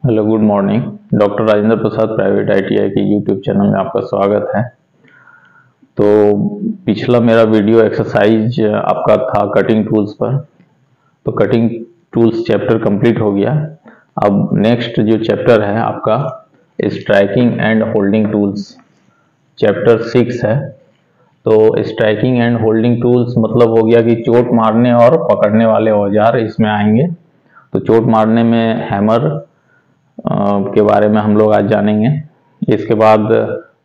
Hello, good morning. Doctor Rajendra Prasad private ITI के YouTube channel में आपका स्वागत है। तो पिछला मेरा वीडियो एक्सरसाइज आपका था कटिंग टूल्स पर। तो कटिंग टूल्स चैप्टर कंप्लीट हो गया। अब नेक्स्ट जो चैप्टर है आपका striking and holding tools, chapter 6 है। तो स्ट्राइकिंग एंड होल्डिंग टूल्स मतलब हो गया कि चोट मारने और पकड़ने वाले औजार इसमें आएंगे। तो चोट मारने में हैमर के बारे में हम लोग आज जानेंगे। इसके बाद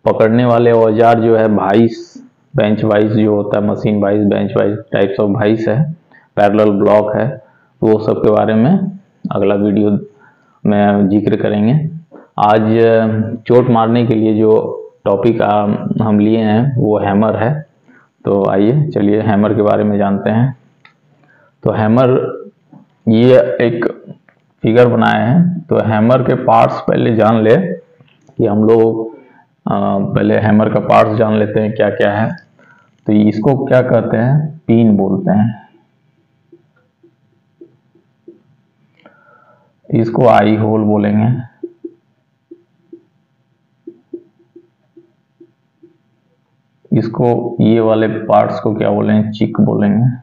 पकड़ने वाले औजार जो है वाइस, बेंच वाइस जो होता है, machine vice, bench vice types of vice है, पैरेलल ब्लॉक है, वो सब के बारे में अगला वीडियो में जिक्र करेंगे। आज चोट मारने के लिए जो टॉपिक हम लिए हैं वो हैमर है। तो आइए चलिए हैमर के बारे में जानते हैं। तो हैमर, ये एक फिगर बनाए हैं। तो हैमर के पार्ट्स पहले जान ले कि हम लोग पहले हैमर का पार्ट्स जान लेते हैं क्या क्या है। तो इसको क्या कहते हैं, पिन बोलते हैं। इसको आई होल बोलेंगे। इसको, ये वाले पार्ट्स को क्या बोलेंगे, चिक बोलेंगे।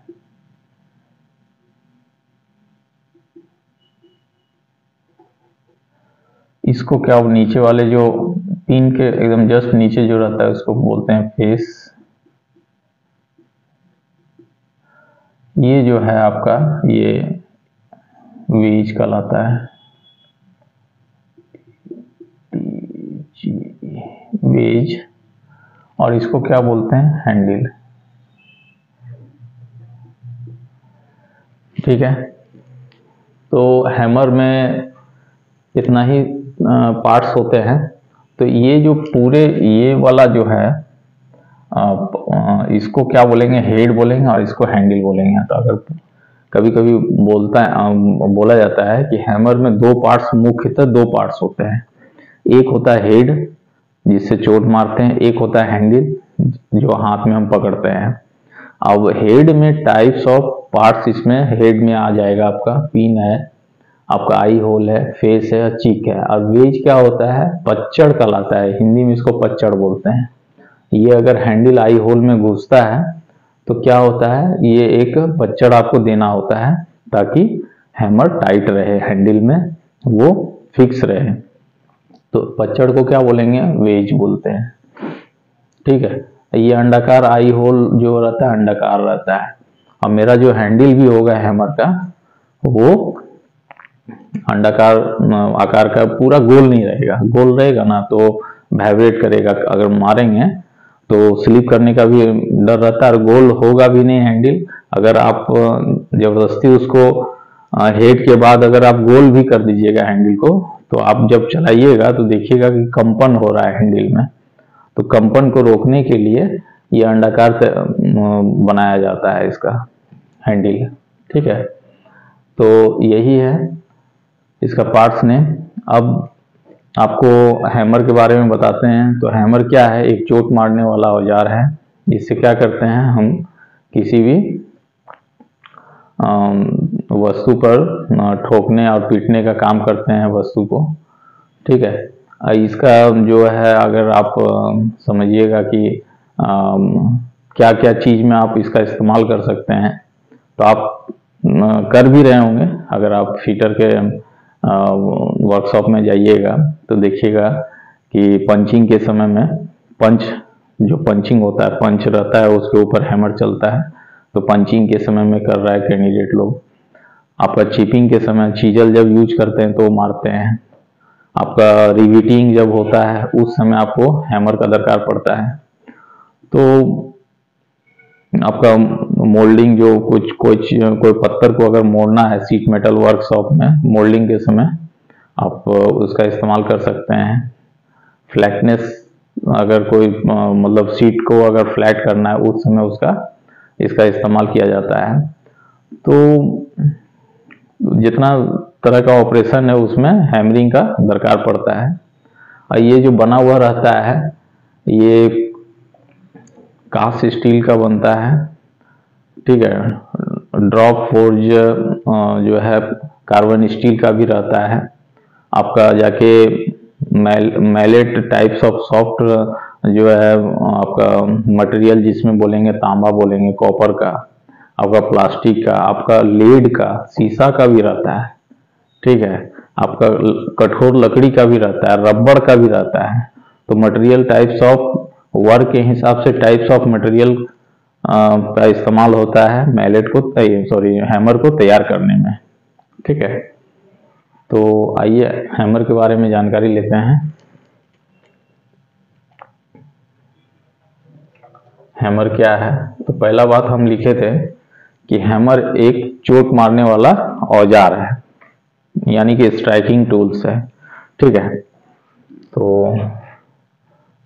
इसको क्या, नीचे वाले जो पिन के एकदम जस्ट नीचे जो रहता है उसको बोलते हैं फेस। ये जो है आपका, ये वेज कहलाता है, वेज। और इसको क्या बोलते हैं, हैंडल। ठीक है। तो हैमर में इतना ही पार्ट्स होते हैं। तो ये जो पूरे, ये वाला जो है इसको क्या बोलेंगे, हेड बोलेंगे, और इसको हैंडल बोलेंगे। तो अगर कभी कभी बोला जाता है कि हैमर में दो पार्ट्स, मुख्यतः दो पार्ट्स होते हैं। एक होता है हेड जिससे चोट मारते हैं, एक होता है हैंडल जो हाथ में हम पकड़ते हैं। अब हेड में टाइप्स ऑफ पार्ट्स, इसमें हेड में आ जाएगा आपका पिन है, आपका आई होल है, फेस है, चिक है। और वेज क्या होता है, पच्चड़ कहलाता है, हिंदी में इसको पच्चड़ बोलते हैं। ये अगर हैंडल आई होल में घुसता है तो क्या होता है, ये एक पच्चड़ आपको देना होता है ताकि हैमर टाइट रहे, हैंडल में वो फिक्स रहे। तो पच्चड़ को क्या बोलेंगे, वेज बोलते हैं। ठीक है। ये अंडाकार आई होल जो रहता है, अंडाकार रहता है। अब मेरा जो हैंडल भी होगा हैमर का, वो अंडाकार आकार का, पूरा गोल नहीं रहेगा। गोल रहेगा ना तो वाइब्रेट करेगा, अगर मारेंगे तो स्लिप करने का भी डर रहता है, और गोल होगा भी नहीं हैंडल। अगर आप जबरदस्ती उसको हेड के बाद अगर आप गोल भी कर दीजिएगा हैंडल को, तो आप जब चलाइएगा तो देखिएगा कि कंपन हो रहा है हैंडल में। तो कंपन को रोकने के लिए ये अंडाकार बनाया जाता है इसका हैंडल। ठीक है। तो यही है इसका पार्ट्स ने। अब आपको हैमर के बारे में बताते हैं। तो हैमर क्या है, एक चोट मारने वाला औजार है। इससे क्या करते हैं, हम किसी भी वस्तु पर ठोकने और पीटने का काम करते हैं वस्तु को। ठीक है। इसका जो है, अगर आप समझिएगा कि क्या क्या चीज में आप इसका इस्तेमाल कर सकते हैं, तो आप कर भी रहे होंगे। अगर आप फिटर के वर्कशॉप में जाइएगा तो देखिएगा कि पंचिंग के समय में, पंच जो पंचिंग होता है, पंच रहता है, उसके ऊपर हैमर चलता है। तो पंचिंग के समय में कर रहा है कैंडिडेट लोग। आपका चिपिंग के समय, चीजल जब यूज करते हैं तो मारते हैं। आपका रिविटिंग जब होता है उस समय आपको हैमर का दरकार पड़ता है। तो आपका मोल्डिंग, जो कोई पत्थर को अगर मोड़ना है सीट मेटल वर्कशॉप में, मोल्डिंग के समय आप उसका इस्तेमाल कर सकते हैं। फ्लैटनेस, अगर कोई मतलब सीट को अगर फ्लैट करना है उस समय इसका इस्तेमाल किया जाता है। तो जितना तरह का ऑपरेशन है उसमें हैमरिंग का दरकार पड़ता है। और ये जो बना हुआ रहता है, ये कास्ट स्टील का बनता है। ठीक है। ड्रॉप फोर्ज जो है कार्बन स्टील का भी रहता है। आपका जाके मैलेट टाइप्स ऑफ सॉफ्ट जो है आपका मटेरियल, जिसमें बोलेंगे तांबा, बोलेंगे कॉपर का, आपका प्लास्टिक का, आपका लीड का, शीशा का भी रहता है, ठीक है, आपका कठोर लकड़ी का भी रहता है, रबड़ का भी रहता है। तो मटेरियल टाइप्स ऑफ वर्क के हिसाब से टाइप्स ऑफ मटेरियल का इस्तेमाल होता है मैलेट को, सॉरी हैमर को तैयार करने में, ठीक है। तो आइए हैमर के बारे में जानकारी लेते हैं। हैमर क्या है? तो पहला बात हम लिखे थे कि हैमर एक चोट मारने वाला औजार है, यानी कि स्ट्राइकिंग टूल्स है, ठीक है। तो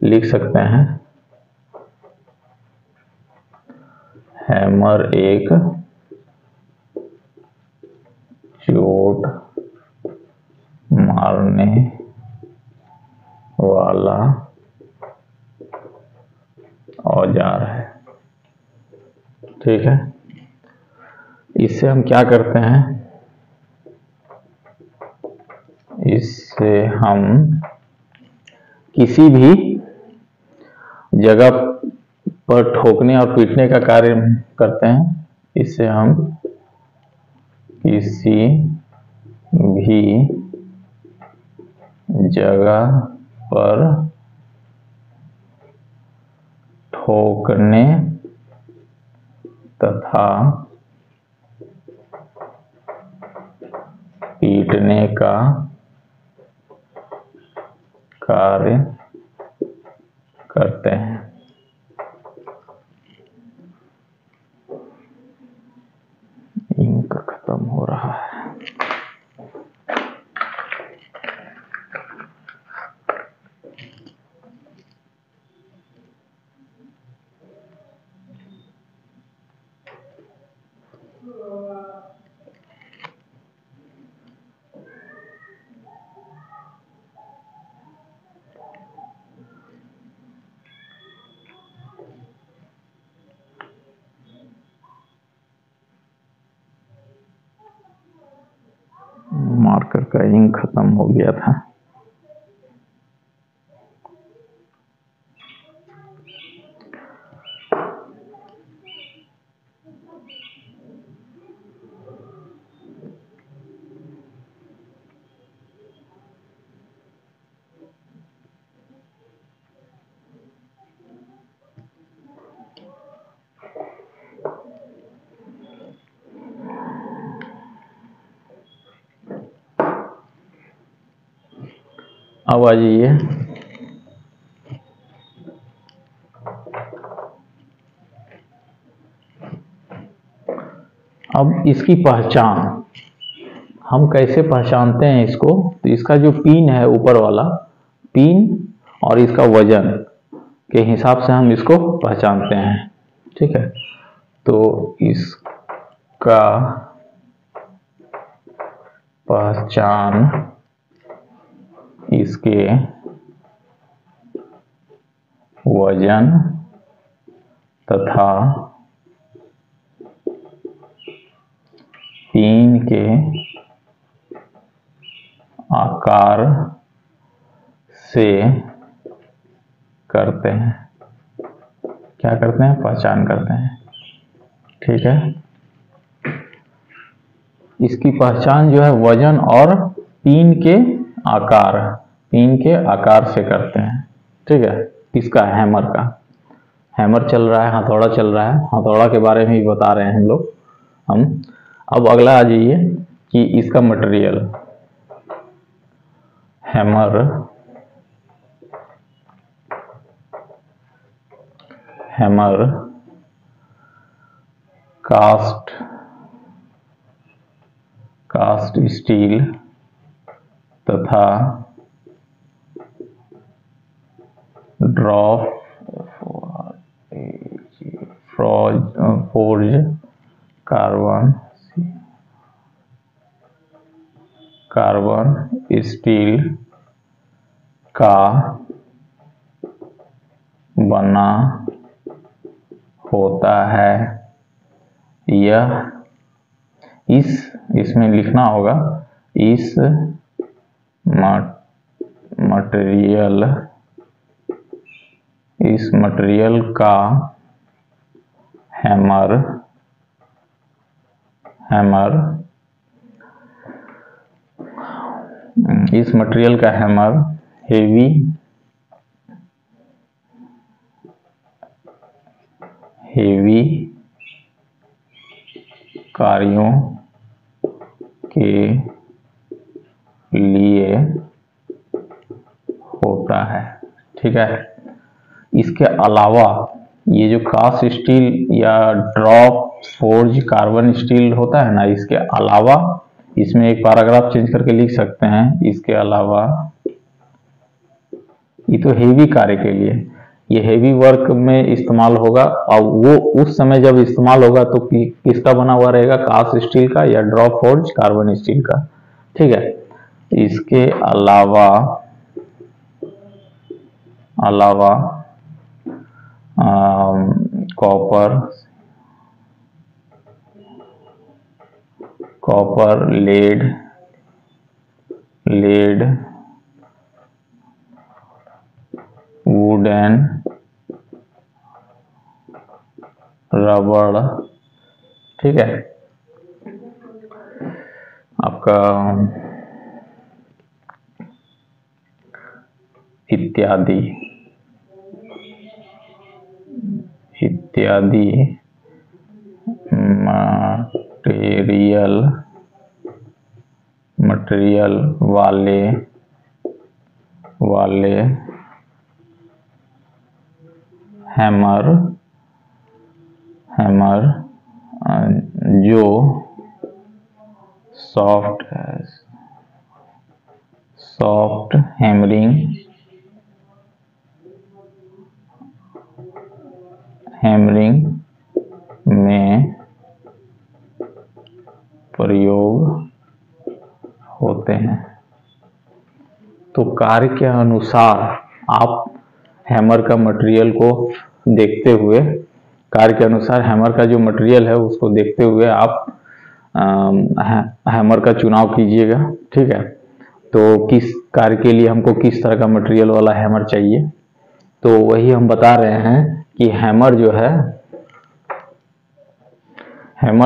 लिख सकते हैं हैमर एक चोट मारने वाला औजार है, ठीक है। इससे हम क्या करते हैं? इससे हम किसी भी जगह पर ठोकने और पीटने का कार्य करते हैं। इससे हम किसी भी जगह पर ठोकने तथा पीटने का कार्य करते हैं। इंक खत्म हो रहा है। मार्कर का इंक खत्म हो गया था। अब आ जाइए अब इसकी पहचान हम कैसे पहचानते हैं इसको? तो इसका जो पिन है, ऊपर वाला पिन और इसका वजन के हिसाब से हम इसको पहचानते हैं, ठीक है। तो इसका पहचान इसके वजन तथा पिन के आकार से करते हैं। क्या करते हैं? पहचान करते हैं, ठीक है। इसकी पहचान जो है वजन और पिन के आकार से करते हैं, ठीक है। किसका? हैमर का। हैमर चल रहा है, हथौड़ा चल रहा है, हथौड़ा के बारे में ही बता रहे हैं हम लोग। अब अगला आ जाइए कि इसका मटेरियल। हैमर कास्ट स्टील तथा फोर्ज कार्बन स्टील का बना होता है। यह इसमें लिखना होगा, इस मटेरियल, इस मटेरियल का हैमर इस मटेरियल का हैमर हेवी कार्यों के लिए होता है। ठीक है। इसके अलावा ये जो कास्ट स्टील या ड्रॉप फोर्ज कार्बन स्टील होता है ना, इसके अलावा इसमें एक पैराग्राफ चेंज करके लिख सकते हैं, इसके अलावा ये तो हेवी कार्य के लिए, ये हेवी वर्क में इस्तेमाल होगा, और वो उस समय जब इस्तेमाल होगा तो किसका बना हुआ रहेगा, कास्ट स्टील का या ड्रॉप फोर्ज कार्बन स्टील का। ठीक है। इसके अलावा कॉपर, लेड, वुडन, रबड़, ठीक है, आपका इत्यादि मटेरियल वाले हैमर जो सॉफ्ट हैमरिंग में प्रयोग होते हैं। तो कार्य के अनुसार आप हैमर का मटेरियल को देखते हुए, कार्य के अनुसार हैमर का जो मटेरियल है उसको देखते हुए आप हैमर का चुनाव कीजिएगा। ठीक है। तो किस कार्य के लिए हमको किस तरह का मटेरियल वाला हैमर चाहिए, तो वही हम बता रहे हैं कि हैमर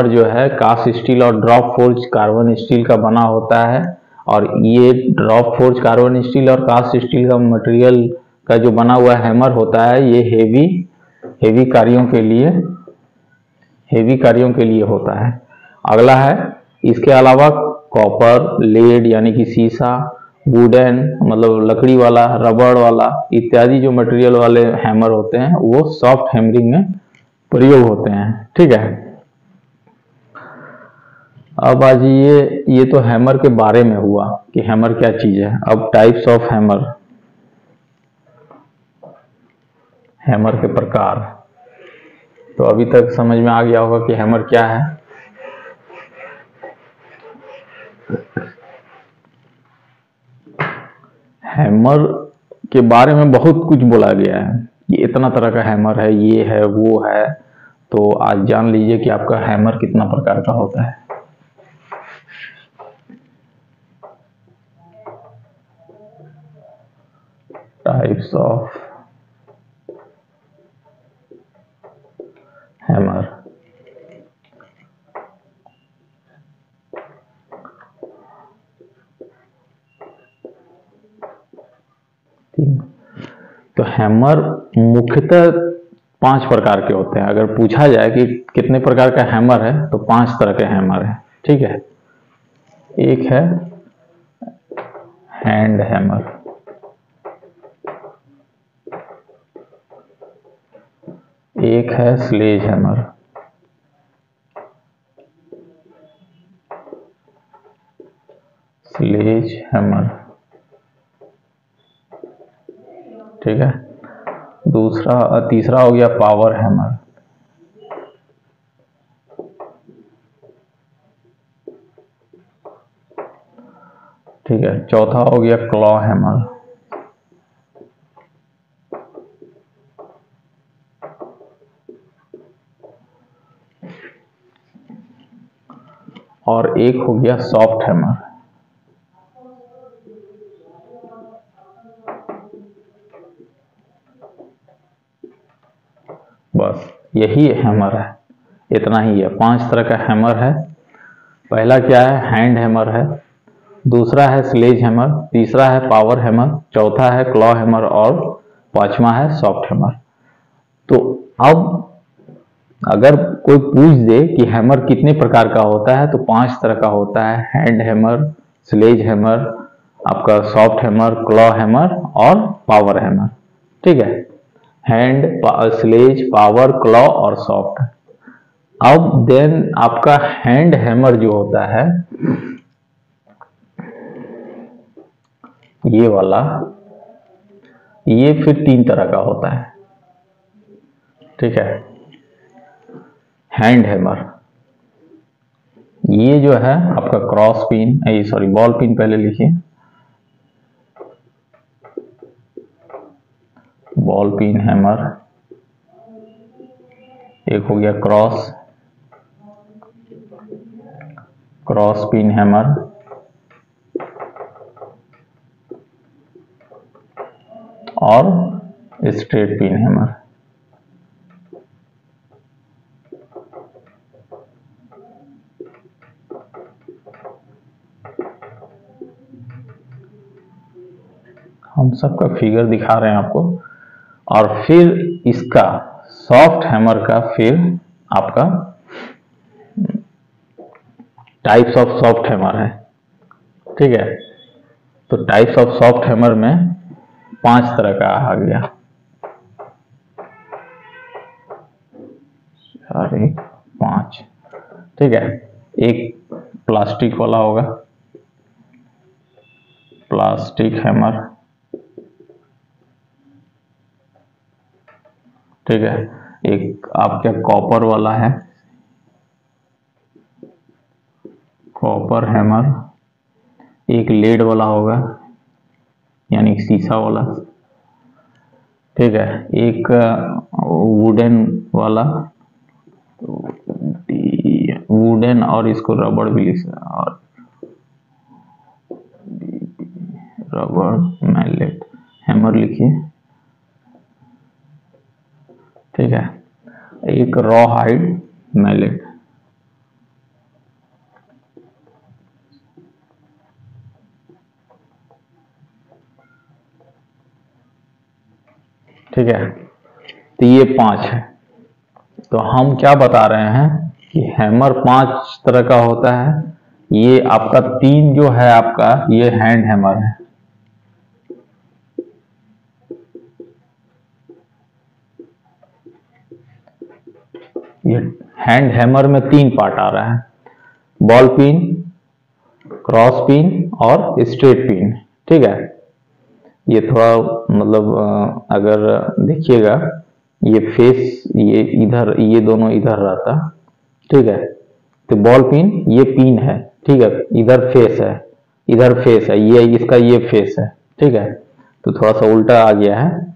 जो है कास्ट स्टील और ड्रॉप फोर्ज कार्बन स्टील का बना होता है, और ये ड्रॉप फोर्ज कार्बन स्टील और कास्ट स्टील का मटेरियल का जो बना हुआ हैमर होता है, ये हेवी कार्यों के लिए होता है। अगला है, इसके अलावा कॉपर, लेड यानी कि सीसा, वुडन मतलब लकड़ी वाला, रबड़ वाला इत्यादि जो मटेरियल वाले हैमर होते हैं वो सॉफ्ट हैमरिंग में प्रयोग होते हैं। ठीक है। अब आज ये तो हैमर के बारे में हुआ कि हैमर क्या चीज है। अब टाइप्स ऑफ हैमर के प्रकार, तो अभी तक समझ में आ गया होगा कि हैमर क्या है। हैमर के बारे में बहुत कुछ बोला गया है, ये इतना तरह का हैमर है, ये है, वो है। तो आज जान लीजिए कि आपका हैमर कितना प्रकार का होता है। Types of hammer. तो हैमर मुख्यतः 5 प्रकार के होते हैं। अगर पूछा जाए कि कितने प्रकार का हैमर है, तो 5 तरह के हैमर है। ठीक है। एक है हैंड हैमर, एक है स्लेज हैमर, ठीक है। तीसरा हो गया पावर हैमर, ठीक है। चौथा हो गया क्लॉ हैमर, और एक हो गया सॉफ्ट हैमर। यही हैमर है, इतना ही है। 5 तरह का हैमर है। पहला क्या है, हैंड हैमर है। दूसरा है स्लेज हैमर। तीसरा है पावर हैमर। चौथा है क्लॉ हैमर और पांचवा है सॉफ्ट हैमर। तो अब अगर कोई पूछ दे कि हैमर कितने प्रकार का होता है, तो 5 तरह का होता है। हैंड हैमर, स्लेज हैमर, आपका सॉफ्ट हैमर, क्लॉ हैमर और पावर हैमर। ठीक है, हैंड, स्लेज, पावर, क्लॉ और सॉफ्ट। अब देन आपका हैंड हैमर जो होता है, ये वाला, ये फिर 3 तरह का होता है। ठीक है, हैंड हैमर, ये जो है आपका cross pin, sorry ball pin पहले लिखिए, बॉल पिन हैमर। एक हो गया क्रॉस पिन हैमर। और स्ट्रेट पिन हैमर। हम सबका फिगर दिखा रहे हैं आपको। और फिर इसका सॉफ्ट हैमर का फिर आपका टाइप्स ऑफ सॉफ्ट हैमर है। ठीक है, तो टाइप्स ऑफ सॉफ्ट हैमर में 5 तरह का आ गया। 5। ठीक है, एक प्लास्टिक वाला होगा, प्लास्टिक हैमर। ठीक है, एक आपका कॉपर वाला है, कॉपर हैमर। एक लेड वाला होगा, यानी शीशा वाला। ठीक है, एक वुडन वाला, वुडन और इसको रबड़ भी लिख सकते, और रबड़ मैलेट हैमर लिखिए। ठीक है, एक रॉ हाइड मैलेट। ठीक है, तो ये 5 है। तो हम क्या बता रहे हैं कि हैमर 5 तरह का होता है। ये आपका 3 जो है आपका, ये हैंड हैमर है। ये हैंड हैमर में 3 पार्ट आ रहा है, बॉल पिन, क्रॉस पिन और स्ट्रेट पिन। ठीक है, ये थोड़ा मतलब अगर देखिएगा, ये फेस, ये इधर, ये दोनों इधर रहता। ठीक है, तो बॉल पिन ये पिन है। ठीक है, इधर फेस है, इधर फेस है, ये इसका ये फेस है। ठीक है, तो थोड़ा सा उल्टा आ गया है।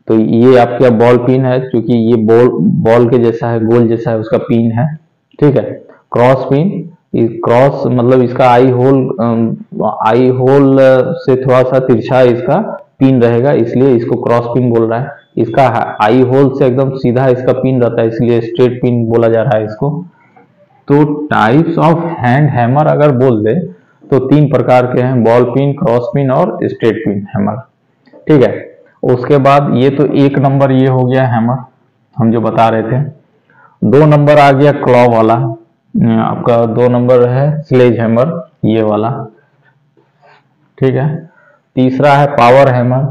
तो ये आपका बॉल पिन है, क्योंकि ये बॉल के जैसा है, गोल जैसा है, उसका पिन है। ठीक है, क्रॉस पिन, क्रॉस मतलब इसका आई होल से थोड़ा सा तिरछा इसका पिन रहेगा, इसलिए इसको क्रॉस पिन बोल रहा है। इसका आई होल से एकदम सीधा इसका पिन रहता है, इसलिए स्ट्रेट पिन बोला जा रहा है इसको। तो टाइप्स ऑफ हैंड हैमर अगर बोल दे तो 3 प्रकार के हैं, बॉल पिन, क्रॉस पिन और स्ट्रेट पिन हैमर। ठीक है, उसके बाद ये तो 1 नंबर ये हो गया हैमर, हम जो बता रहे थे। 2 नंबर आ गया क्लॉ वाला, आपका 2 नंबर है स्लेज हैमर, ये वाला। ठीक है, तीसरा है पावर हैमर,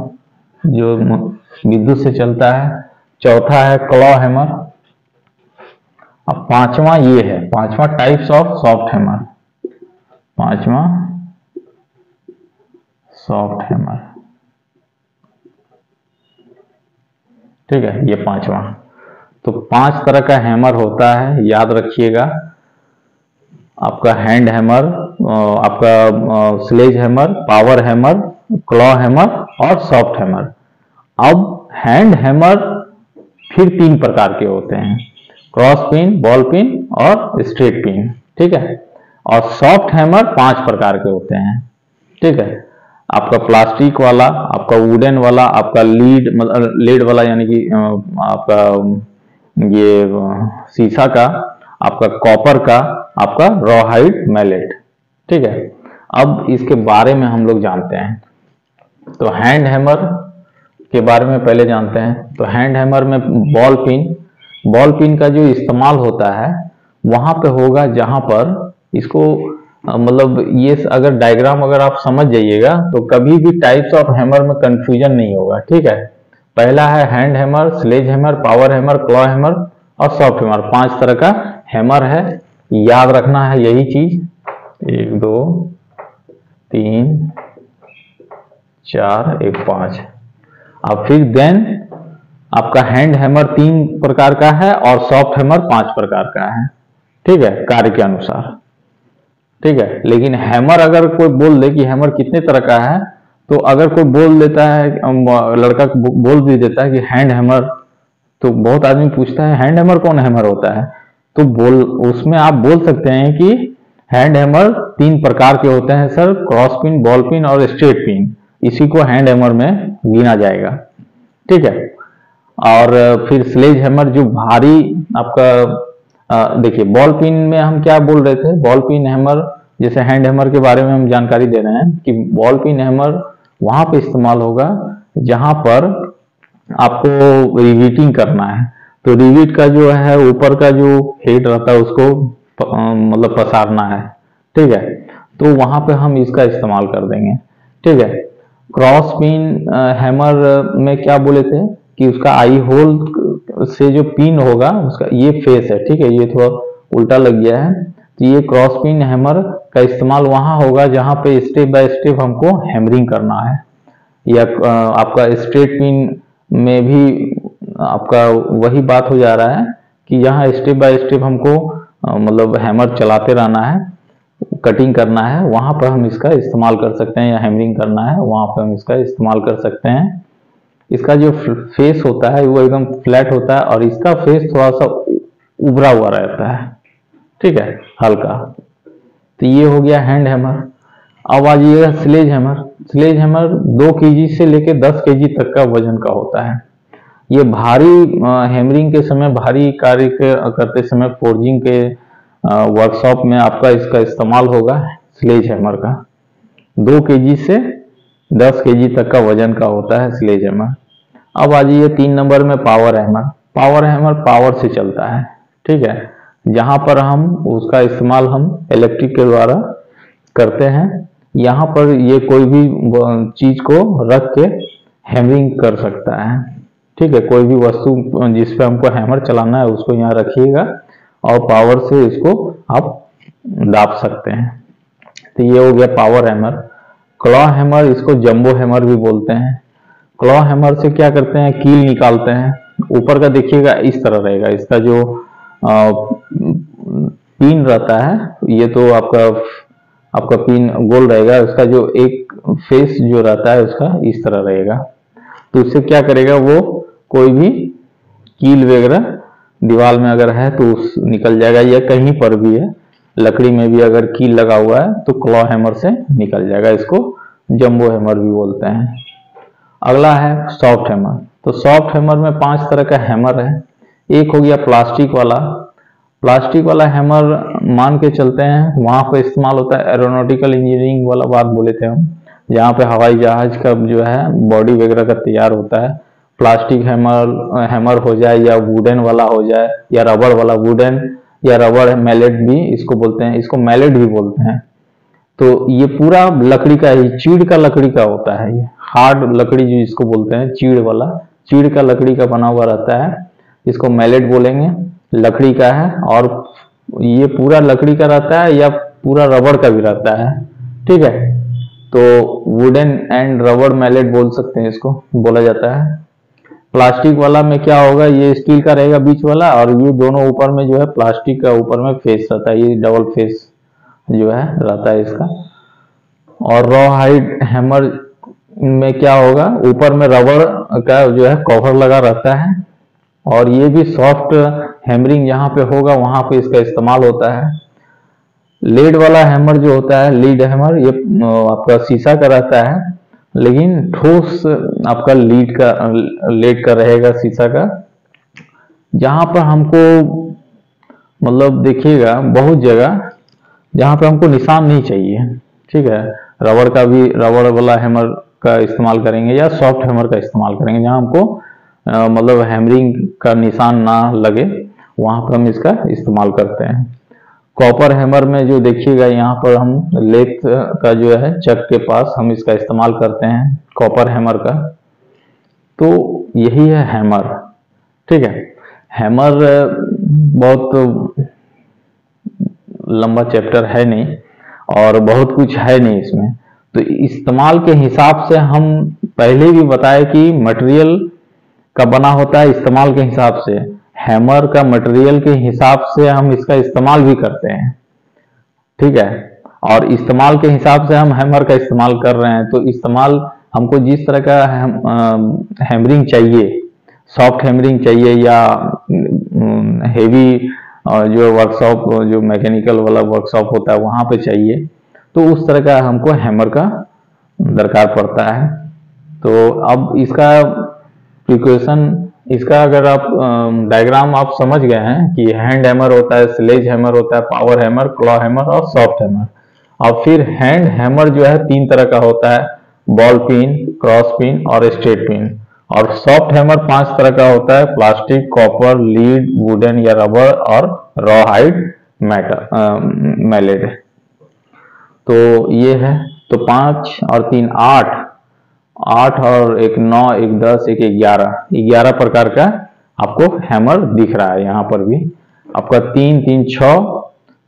जो विद्युत से चलता है। चौथा है क्लॉ हैमर। अब 5वां ये है, 5वां टाइप्स ऑफ सॉफ्ट हैमर। 5वां सॉफ्ट हैमर। ठीक है, ये 5वां। तो 5 तरह का हैमर होता है, याद रखिएगा। आपका हैंड हैमर, आपका sledge hammer, power hammer, claw hammer और सॉफ्ट हैमर। अब हैंड हैमर फिर 3 प्रकार के होते हैं, क्रॉस पिन, बॉल पिन और स्ट्रेट पिन। ठीक है, और सॉफ्ट हैमर 5 प्रकार के होते हैं। ठीक है, आपका प्लास्टिक वाला, आपका वुडन वाला, आपका लीड वाला, यानी कि आपका ये शीशा का, आपका कॉपर का, आपका rawhide मैलेट। ठीक है, अब इसके बारे में हम लोग जानते हैं। तो हैंड हैमर के बारे में पहले जानते हैं। तो हैंड हैमर में बॉल पिन का जो इस्तेमाल होता है वहां पे होगा जहां पर इसको मतलब ये अगर डायग्राम अगर आप समझ जाइएगा तो कभी भी टाइप्स ऑफ हैमर में कंफ्यूजन नहीं होगा। ठीक है, पहला है hand hammer, sledge hammer, power hammer, claw hammer और सॉफ्ट हैमर। 5 तरह का हैमर है, याद रखना है यही चीज। 1 2 3 4 1 5। अब फिर देन आपका हैंड हैमर 3 प्रकार का है और सॉफ्ट हैमर 5 प्रकार का है। ठीक है, कार्य के अनुसार। ठीक है, लेकिन हैमर अगर कोई बोल दे कि हैमर कितने तरह का है, तो अगर कोई बोल देता है, लड़का बोल भी देता है कि हैंड हैमर, तो बहुत आदमी पूछता है हैंड हैमर कौन हैमर होता है। तो उसमें आप बोल सकते हैं कि हैंड हैमर 3 प्रकार के होते हैं sir, cross peen, ball peen और स्ट्रेट पिन। इसी को हैंड हैमर में गिना जाएगा। ठीक है, और फिर स्लेज हैमर जो भारी आपका देखिए बॉल पिन में हम क्या बोल रहे थे, बॉल पिन हैमर, जैसे हैंड हैमर के बारे में हम जानकारी दे रहे हैं कि बॉल पिन हैमर वहां पे इस्तेमाल होगा जहां पर आपको रिवीटिंग करना है। तो रिवीट का जो है ऊपर का जो हेड रहता है उसको मतलब पसारना है। ठीक है, तो वहां पे हम इसका इस्तेमाल कर देंगे। ठीक है, क्रॉस पिन हैमर में क्या बोले थे कि उसका आई होल से जो पिन होगा उसका ये फेस है। ठीक है, ये थोड़ा उल्टा लग गया है। तो ये क्रॉस पिन हैमर का इस्तेमाल वहां होगा जहां पे स्टेप बाय स्टेप हमको हैमरिंग करना है। या आपका स्ट्रेट पिन में भी आपका वही बात हो जा रहा है कि यहाँ स्टेप बाय स्टेप हमको मतलब हैमर चलाते रहना है, कटिंग करना है, वहां पर हम इसका इस्तेमाल कर सकते हैं, या हैमरिंग करना है वहां पर हम इसका इस्तेमाल कर सकते हैं। इसका जो फेस होता है वो एकदम फ्लैट होता है और इसका फेस थोड़ा सा उभरा हुआ रहता है। ठीक है, हल्का। तो ये हो गया हैंड हैमर। अब आ जाइएगा sledge hammer. Sledge hammer 2 KG से लेके 10 केजी तक का वजन का होता है। ये भारी हैमरिंग के समय, भारी कार्य करते समय, फोर्जिंग के वर्कशॉप में आपका इसका इस्तेमाल होगा स्लेज हैमर का। 2 केजी से 10 केजी तक का वजन का होता है स्लेज हैमर। अब आ जाइए 3 नंबर में power hammer. Power hammer power से चलता है। ठीक है, जहां पर हम उसका इस्तेमाल हम इलेक्ट्रिक के द्वारा करते हैं। यहाँ पर ये कोई भी चीज को रख के हैमरिंग कर सकता है। ठीक है, कोई भी वस्तु जिस पे हमको हैमर चलाना है उसको यहाँ रखिएगा और पावर से इसको आप दाब सकते हैं। तो ये हो गया पावर हैमर। क्लॉ हैमर, इसको जंबो हैमर भी बोलते हैं। क्लॉ हैमर से क्या करते हैं, कील निकालते हैं। ऊपर का देखिएगा इस तरह रहेगा, इसका जो पिन रहता है ये तो आपका पिन गोल रहेगा, उसका जो एक फेस जो रहता है उसका इस तरह रहेगा। तो उससे क्या करेगा, वो कोई भी कील वगैरह दीवार में अगर है तो उस निकल जाएगा, या कहीं पर भी है लकड़ी में भी अगर कील लगा हुआ है तो क्लॉ हैमर से निकल जाएगा। इसको जंबो हैमर भी बोलते हैं। अगला है सॉफ्ट हैमर। तो सॉफ्ट हैमर में 5 तरह का हैमर है। एक हो गया प्लास्टिक वाला। प्लास्टिक वाला हैमर मान के चलते हैं वहां पर इस्तेमाल होता है, एरोनॉटिकल इंजीनियरिंग वाला बात बोले थे हम, जहाँ पे हवाई जहाज का जो है बॉडी वगैरह का तैयार होता है। प्लास्टिक हैमर हो जाए या वुडन वाला हो जाए या रबड़ वाला, वुडन या रबड़ मैलेट भी इसको बोलते हैं, इसको मैलेट भी बोलते हैं। तो ये पूरा लकड़ी का ही, चीड़ का लकड़ी का होता है। ये हार्ड लकड़ी जो इसको बोलते हैं, चीड़ वाला, चीड़ का लकड़ी का बना हुआ रहता है, इसको मैलेट बोलेंगे। लकड़ी का है और ये पूरा लकड़ी का रहता है या पूरा रबड़ का भी रहता है। ठीक है, तो वुडन एंड रबड़ मैलेट बोल सकते हैं, इसको बोला जाता है। प्लास्टिक वाला में क्या होगा, ये स्टील का रहेगा बीच वाला और ये दोनों ऊपर में जो है प्लास्टिक का ऊपर में फेस रहता है, ये डबल फेस जो है रहता है इसका। और rawhide हैमर में क्या होगा, ऊपर में रबड़ का जो है कवर लगा रहता है और ये भी सॉफ्ट हैमरिंग जहां पे होगा वहां पे इसका इस्तेमाल होता है। लीड वाला हैमर जो होता है, लीड हैमर, ये आपका शीशा का रहता है लेकिन ठोस आपका लीड का रहेगा शीशा का। जहां पर हमको मतलब देखिएगा बहुत जगह जहां पे हमको निशान नहीं चाहिए, ठीक है, रबड़ का भी, रबड़ वाला हैमर का इस्तेमाल करेंगे या सॉफ्ट हैमर का इस्तेमाल करेंगे जहां हमको मतलब हैमरिंग का निशान ना लगे, वहां पर हम इसका इस्तेमाल करते हैं। कॉपर हैमर में जो देखिएगा यहाँ पर हम लेथ का जो है चक के पास हम इसका इस्तेमाल करते हैं कॉपर हैमर का। तो यही है हैमर, ठीक है। हैमर बहुत लंबा चैप्टर है नहीं और बहुत कुछ है नहीं इसमें, तो इस्तेमाल के हिसाब से हम पहले भी बताए कि मटेरियल का बना होता है इस्तेमाल के हिसाब से। हैमर का मटेरियल के हिसाब से हम इसका इस्तेमाल भी करते हैं, ठीक है। और इस्तेमाल के हिसाब से हम हैमर का इस्तेमाल कर रहे हैं, तो इस्तेमाल हमको जिस तरह का हैमरिंग चाहिए, सॉफ्ट हैमरिंग चाहिए या हेवी जो वर्कशॉप, जो मैकेनिकल वाला वर्कशॉप होता है वहां पे चाहिए, तो उस तरह का हमको हैमर का दरकार पड़ता है। तो अब इसका प्रिकॉशन, इसका अगर आप डायग्राम आप समझ गए हैं कि हैंड हैमर होता है, स्लेज हैमर होता है, पावर हैमर, क्लॉ हैमर और सॉफ्ट हैमर। और फिर हैंड हैमर जो है 3 तरह का होता है, बॉल पिन, क्रॉस पिन और स्ट्रेट पिन। और सॉफ्ट हैमर 5 तरह का होता है, प्लास्टिक, कॉपर, लीड, वुडन या रबर और रॉ हाइड मैलेट। तो ये है, तो 5 और 3 8, 8 और 1 9, 1 10, 1 11 प्रकार का आपको हैमर दिख रहा है। यहाँ पर भी आपका 3 3 6,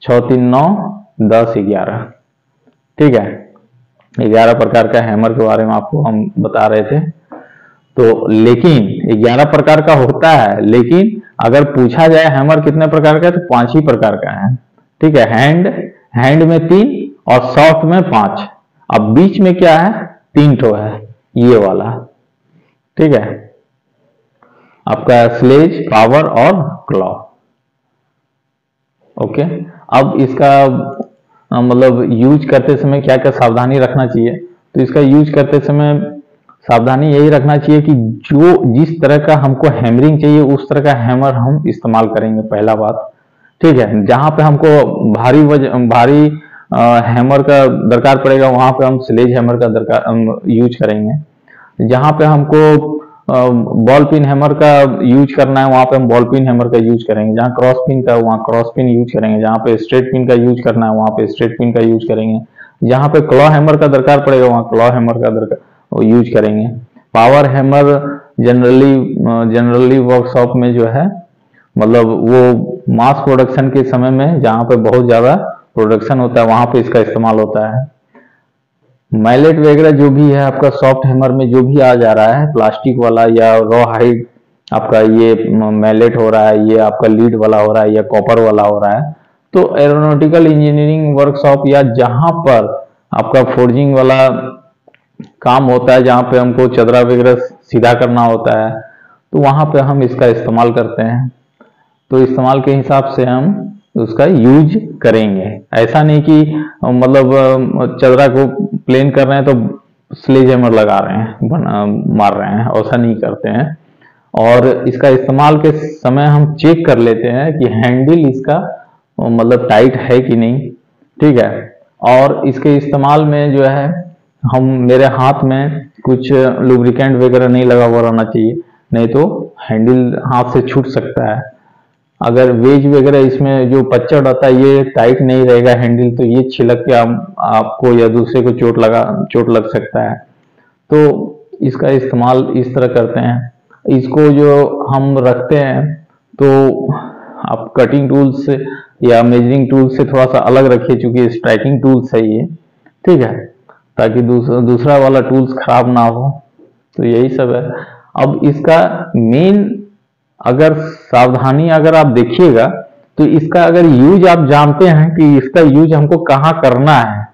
6 3 9, 10 11, ठीक है। 11 प्रकार का हैमर के बारे में आपको हम बता रहे थे। तो लेकिन 11 प्रकार का होता है, लेकिन अगर पूछा जाए हैमर कितने प्रकार का है, तो 5 ही प्रकार का है, ठीक है। हैंड में 3 और सॉफ्ट में 5। अब बीच में क्या है, 3 ठो है, ये वाला, ठीक है, आपका स्लेज, पावर और क्लॉ। ओके, अब इसका मतलब यूज करते समय क्या क्या सावधानी रखना चाहिए। तो इसका यूज करते समय सावधानी यही रखना चाहिए कि जो जिस तरह का हमको हैमरिंग चाहिए उस तरह का हैमर हम इस्तेमाल करेंगे, पहला बात, ठीक है। जहां पे हमको भारी हैमर का दरकार पड़ेगा वहां पे हम स्लेज हैमर का दरकार यूज करेंगे। जहां पे हमको बॉल पिन हैमर का यूज करना है वहां पे हम बॉल पिन हैमर का यूज करेंगे। जहां क्रॉस पिन का वहां क्रॉस पिन यूज करेंगे। जहां पे स्ट्रेट पिन का यूज करना है वहां पे स्ट्रेट पिन का यूज करेंगे। जहां पे क्लॉ हैमर का दरकार पड़ेगा वहां क्लॉ हैमर का दरकार यूज करेंगे। पावर हैमर जनरली वर्कशॉप में जो है मतलब वो मास प्रोडक्शन के समय में जहां पे बहुत ज्यादा प्रोडक्शन होता है वहां पे इसका इस्तेमाल होता है। मैलेट वगैरह जो भी है आपका सॉफ्ट हैमर में जो भी आ जा रहा है, प्लास्टिक वाला या रॉ हाइड आपका ये मैलेट हो रहा है, ये आपका लीड वाला हो रहा है या कॉपर वाला हो रहा है, तो एरोनॉटिकल इंजीनियरिंग वर्कशॉप या जहां पर आपका फोर्जिंग वाला काम होता है, जहां पे हमको चदरा वगैरह सीधा करना होता है, तो वहां पे हम इसका इस्तेमाल करते हैं। तो इस्तेमाल के हिसाब से हम उसका यूज करेंगे। ऐसा नहीं कि मतलब चदरा को प्लेन कर रहे हैं तो स्लेज हैमर लगा रहे हैं, मार रहे हैं, ऐसा नहीं करते हैं। और इसका इस्तेमाल के समय हम चेक कर लेते हैं कि हैंडल इसका मतलब टाइट है कि नहीं, ठीक है। और इसके इस्तेमाल में जो है हम मेरे हाथ में कुछ लुब्रिकेंट वगैरह नहीं लगा हुआ रहना चाहिए, नहीं तो हैंडल हाथ से छूट सकता है। अगर वेज वगैरह इसमें जो पच्चड़ रहता है ये टाइट नहीं रहेगा हैंडल, तो ये छिलक के आपको या दूसरे को चोट लग सकता है। तो इसका इस्तेमाल इस तरह करते हैं। इसको जो हम रखते हैं तो आप कटिंग टूल्स से या मेजरिंग टूल से थोड़ा सा अलग रखिए, चूंकि स्ट्राइकिंग टूल्स है ये, ठीक है, ताकि दूसरा वाला टूल्स खराब ना हो। तो यही सब है। अब इसका मेन अगर सावधानी अगर आप देखिएगा तो इसका अगर यूज आप जानते हैं कि इसका यूज हमको कहाँ करना है,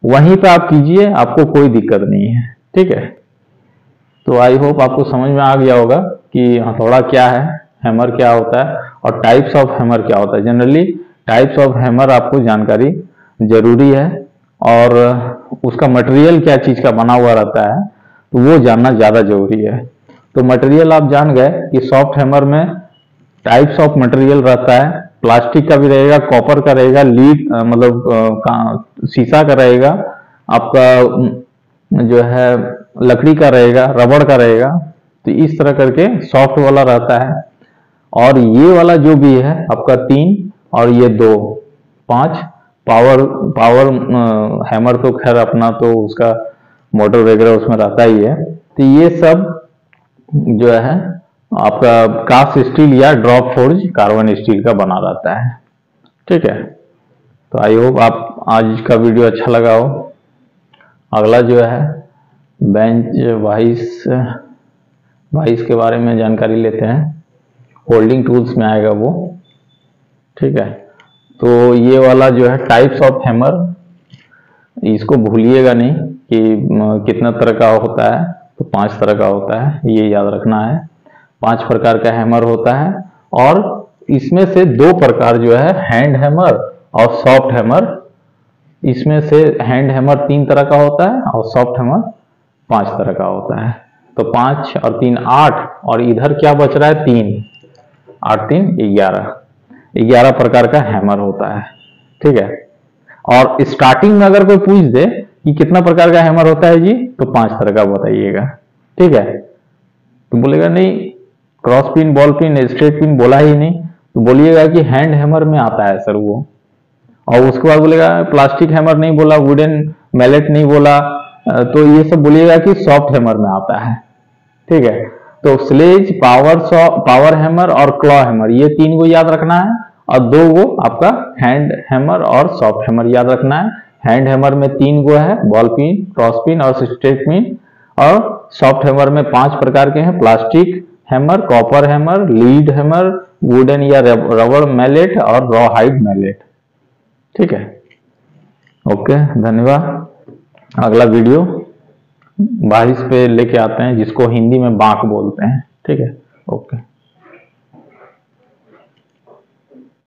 वहीं पे आप कीजिए, आपको कोई दिक्कत नहीं है, ठीक है। तो आई होप आपको समझ में आ गया होगा कि हथौड़ा क्या है, हैमर क्या होता है और टाइप्स ऑफ हैमर क्या होता है। जनरली टाइप्स ऑफ हैमर आपको जानकारी जरूरी है और उसका मटेरियल क्या चीज का बना हुआ रहता है तो वो जानना ज्यादा जरूरी है। तो मटेरियल आप जान गए कि सॉफ्ट हैमर में टाइप्स ऑफ मटेरियल रहता है, प्लास्टिक का भी रहेगा, कॉपर का रहेगा, लीड मतलब शीशा का रहेगा, आपका जो है लकड़ी का रहेगा, रबड़ का रहेगा। तो इस तरह करके सॉफ्ट वाला रहता है। और ये वाला जो भी है आपका 3 और ये 2, 5 पावर पावर हैमर तो खैर अपना तो उसका मोटर वगैरह उसमें रहता ही है। तो ये सब जो है आपका कास्ट स्टील या ड्रॉप फोर्ज कार्बन स्टील का बना रहता है। ठीक है, तो आई होप आप आज का वीडियो अच्छा लगा हो। अगला जो है बेंच वाइस के बारे में जानकारी लेते हैं। होल्डिंग टूल्स में आएगा वो। ठीक है, तो ये वाला जो है टाइप्स ऑफ हैमर, इसको भूलिएगा नहीं कि कितना तरह का होता है। तो 5 तरह का होता है, ये याद रखना है। 5 प्रकार का हैमर होता है और इसमें से 2 प्रकार जो है हैंड हैमर और सॉफ्ट हैमर। इसमें से हैंड हैमर 3 तरह का होता है और सॉफ्ट हैमर 5 तरह का होता है। तो 5 और 3 8 और इधर क्या बच रहा है 3, 8 3 11 प्रकार का हैमर होता है। ठीक है, और स्टार्टिंग में अगर कोई पूछ दे कि कितना प्रकार का हैमर होता है जी, तो 5 तरह का बताइएगा। ठीक है, तो बोलेगा नहीं cross peen, ball pin, straight pin बोला ही नहीं, तो बोलिएगा कि हैंड हैमर में आता है सर वो। और उसके बाद बोलेगा प्लास्टिक हैमर नहीं बोला, वुडन मैलेट नहीं बोला, तो ये सब बोलिएगा कि सॉफ्ट हैमर में आता है। ठीक है, तो स्लेज, पावर हैमर और क्लॉ हैमर, ये 3 को याद रखना है और 2 को आपका हैंड हैमर और सॉफ्ट हैमर याद रखना है। हैंड हैमर में 3 को है, बॉल पिन, क्रॉस पिन और स्ट्रेट पिन। और सॉफ्ट हैमर में 5 प्रकार के हैं, plastic hammer, copper hammer, lead hammer, wooden या रबड़ मैलेट और रॉ हाइड मैलेट। ठीक है, ओके, धन्यवाद। अगला वीडियो 22 पे लेके आते हैं, जिसको हिंदी में बांक बोलते हैं। ठीक है, ओके।